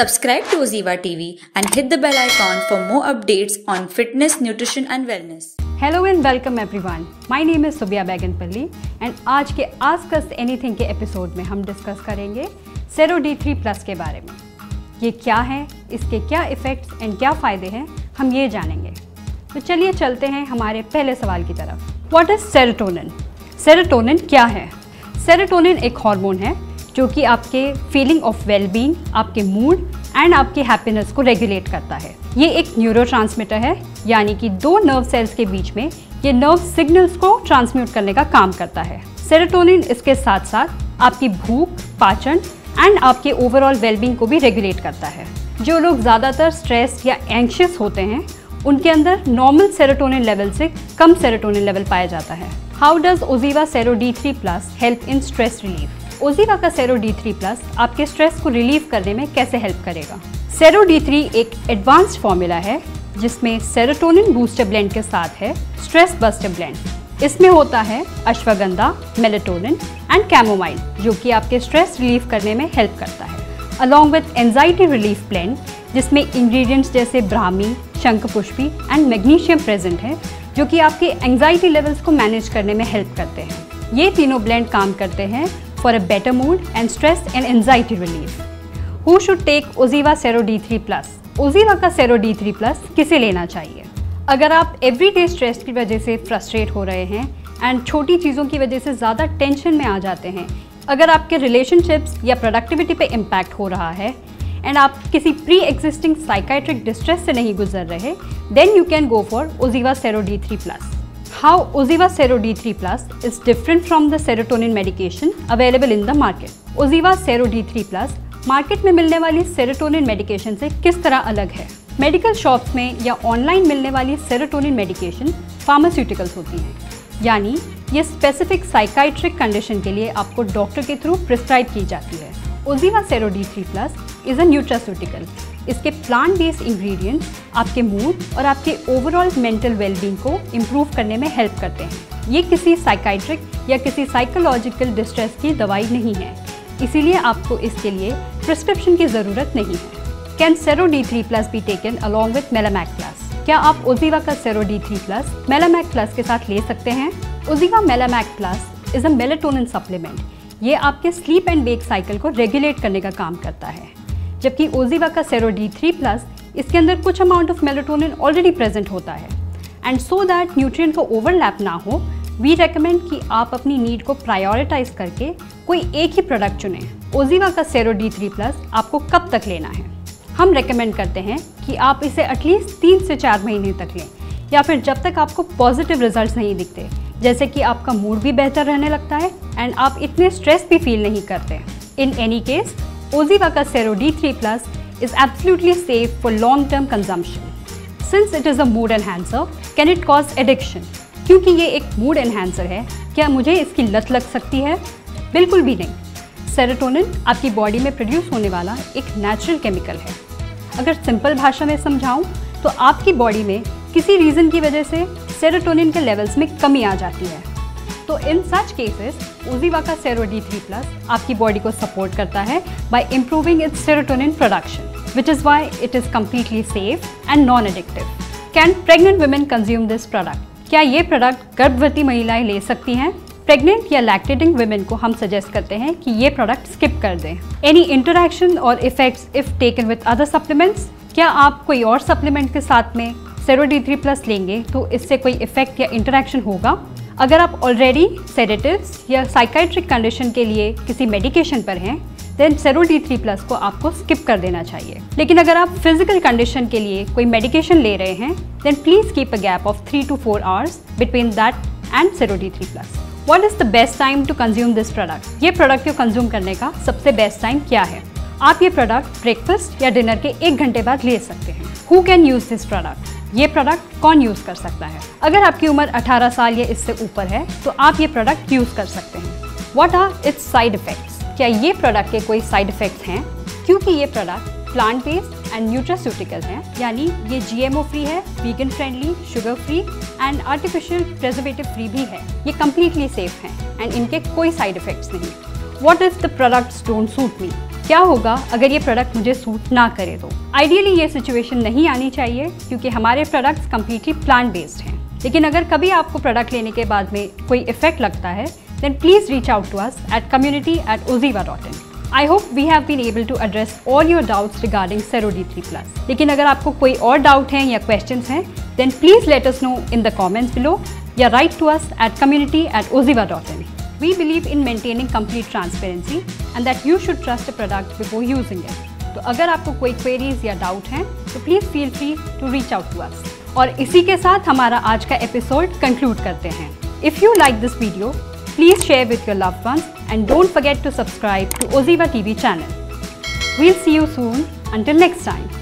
Subscribe to Oziva TV and hit the bell icon for more updates on fitness, nutrition and wellness. Hello and welcome everyone. My name is Subia Beganpalli and आज के Ask Us Anything के episode में हम discuss करेंगे sero D3+ के बारे में। ये क्या है, इसके क्या इफ़ेक्ट्स एंड क्या फ़ायदे हैं, हम ये जानेंगे। तो चलिए चलते हैं हमारे पहले सवाल की तरफ। What is serotonin? सेरोटोनिन क्या है? सेरोटोनिन एक हार्मोन है जो कि आपके फीलिंग ऑफ वेलबींग, आपके मूड एंड आपकी हैप्पीनेस को रेगुलेट करता है। ये एक न्यूरोट्रांसमीटर है, यानी कि दो नर्व सेल्स के बीच में ये नर्व सिग्नल्स को ट्रांसम्यूट करने का काम करता है। सेरोटोनिन इसके साथ साथ आपकी भूख, पाचन एंड आपके ओवरऑल वेलबींग को भी रेगुलेट करता है। जो लोग ज़्यादातर स्ट्रेस या एंग्शियस होते हैं उनके अंदर नॉर्मल सेरोटोनिन लेवल से कम सेरोटोनिन लेवल पाया जाता है। How does OZiva Sero D3+ help in stress relief? OZiva का सेरो D3+ आपके स्ट्रेस को रिलीव करने में कैसे हेल्प करेगा? सेरो D3 एक एडवांस्ड फॉर्मूला है जिसमें सेरोटोनिन बूस्टर ब्लेंड के साथ है स्ट्रेस बस्टर ब्लेंड। इसमें होता है अश्वगंधा, मेलेटोनिन एंड कैमोमाइल जो कि आपके स्ट्रेस रिलीव करने में हेल्प करता है, along with anxiety relief blend जिसमें इंग्रेडिएंट्स जैसे Brahmi, Shankhpushpi and magnesium present है जो कि आपके एंजाइटी लेवल्स को मैनेज करने में हेल्प करते हैं। ये तीनों ब्लेंड काम करते हैं for a better mood and stress and anxiety relief. Who should take Oziva Sero D3+? Oziva का Sero D3+ किसे लेना चाहिए? अगर आप एवरीडे स्ट्रेस की वजह से फ्रस्ट्रेट हो रहे हैं एंड छोटी चीज़ों की वजह से ज़्यादा टेंशन में आ जाते हैं, अगर आपके रिलेशनशिप्स या प्रोडक्टिविटी पे इम्पैक्ट हो रहा है एंड आप किसी प्री एग्जिस्टिंग साइकाइट्रिक डिस्ट्रेस से नहीं गुजर रहे, then you can go for Oziva Sero D3+. How Oziva Sero D3+ is different from the serotonin medication available in the market. Oziva Sero D3+ market में मिलने वाली serotonin medication से किस तरह अलग है? मेडिकल शॉप्स में या ऑनलाइन मिलने वाली सेरोटोनिन मेडिकेशन फार्मास्यूटिकल्स होती हैं, यानी ये स्पेसिफिक साइकाइट्रिक कंडीशन के लिए आपको डॉक्टर के थ्रू प्रिस्क्राइब की जाती है। Oziva Sero D3+ is a nutraceutical. इसके प्लांट बेस्ड इंग्रेडिएंट्स आपके मूड और आपके ओवरऑल मेंटल वेलबींग को इम्प्रूव करने में हेल्प करते हैं। ये किसी साइकाइट्रिक या किसी साइकोलॉजिकल डिस्ट्रेस की दवाई नहीं है, इसीलिए आपको इसके लिए प्रिस्क्रिप्शन की ज़रूरत नहीं है। Can Sero D3+ be taken along with MelaMac plus? क्या आप ओजीवा का सेरो D3+ मेलामैक प्लस के साथ ले सकते हैं? OZiva MelaMac plus is a melatonin supplement. ये आपके स्लीप एंड वेक साइकिल को रेगुलेट करने का काम करता है, जबकि ओजीवा का सेरो D3+ इसके अंदर कुछ amount of melatonin already present होता है। एंड सो दैट न्यूट्रिएंट का ओवरलैप ना हो, वी रेकमेंड कि आप अपनी नीड को प्रायोरिटाइज करके कोई एक ही प्रोडक्ट चुनें। ओजीवा का सेरो D3+ आपको कब तक लेना है? हम रेकमेंड करते हैं कि आप इसे एटलीस्ट 3 से 4 महीने तक लें, या फिर जब तक आपको पॉजिटिव रिजल्ट्स नहीं दिखते, जैसे कि आपका मूड भी बेहतर रहने लगता है एंड आप इतने स्ट्रेस भी फील नहीं करते। इन एनी केस, Oziva का Sero D3+ is absolutely safe for long-term consumption. Since it is a mood enhancer, can it cause addiction? क्योंकि ये एक मूड एनहांसर है, क्या मुझे इसकी लत लग सकती है? बिल्कुल भी नहीं। सेरोटोनिन आपकी बॉडी में प्रोड्यूस होने वाला एक नेचुरल केमिकल है। अगर सिंपल भाषा में समझाऊँ तो आपकी बॉडी में किसी रीज़न की वजह से सेरोटोनिन के लेवल्स में कमी आ जाती है। तो इन सच केसेस ओजीवा का सेरो D3+ आपकी बॉडी को सपोर्ट करता है bye improving it's serotonin production, which is why it is completely safe and non addictive. Can pregnant women consume this product? क्या ये प्रोडक्ट गर्भवती महिलाएं ले सकती हैं? प्रेग्नेंट या लैक्टेटिंग वुमेन को हम सजेस्ट करते हैं कि ये प्रोडक्ट स्किप कर दें। एनी इंटरैक्शन और effects if taken with other supplements? क्या आप कोई और सप्लीमेंट के साथ में सेरो D3+ लेंगे तो इससे कोई इफेक्ट या इंटरैक्शन होगा? अगर आप ऑलरेडी सेडेटिव्स या साइकाइट्रिक कंडीशन के लिए किसी मेडिकेशन पर हैं, देन सेरो D3+ को आपको स्किप कर देना चाहिए। लेकिन अगर आप फिजिकल कंडीशन के लिए कोई मेडिकेशन ले रहे हैं, then please keep a gap of 3 to 4 hours between that and Sero D3+. What is the best time to consume this product? ये प्रोडक्ट को कंज्यूम करने का सबसे बेस्ट टाइम क्या है? आप ये प्रोडक्ट ब्रेकफास्ट या डिनर के 1 घंटे बाद ले सकते हैं। Who can use this product? ये प्रोडक्ट कौन यूज़ कर सकता है? अगर आपकी उम्र 18 साल या इससे ऊपर है तो आप ये प्रोडक्ट यूज़ कर सकते हैं। What are its side effects? क्या ये प्रोडक्ट के कोई साइड इफ़ेक्ट्स हैं? क्योंकि ये product plant based and nutraceutical हैं, यानी ये GMO फ्री है, vegan friendly, sugar free and artificial preservative free भी है। ये कम्प्लीटली सेफ हैं एंड इनके कोई साइड इफ़ेक्ट्स नहीं। What if the products don't suit me? क्या होगा अगर ये प्रोडक्ट मुझे सूट ना करे तो? आइडियली ये सिचुएशन नहीं आनी चाहिए क्योंकि हमारे प्रोडक्ट्स कम्प्लीटली प्लांट बेस्ड हैं। लेकिन अगर कभी आपको प्रोडक्ट लेने के बाद में कोई इफेक्ट लगता है, then please reach out to us at community@oziva.in. I hope we have been able to address all your doubts regarding Sero D3+. लेकिन अगर आपको कोई और डाउट है या क्वेश्चंस हैं, then please let us know in the comments below या write to us at community@oziva.in. We believe in maintaining complete transparency and that you should trust a product before using it. तो अगर आपको कोई queries या doubt हैं, तो please feel free to reach out to us. और इसी के साथ हमारा आज का एपिसोड कंक्लूड करते हैं। If you like this video, please share with your loved ones and don't forget to subscribe to Oziva TV channel. We'll see you soon. Until next time.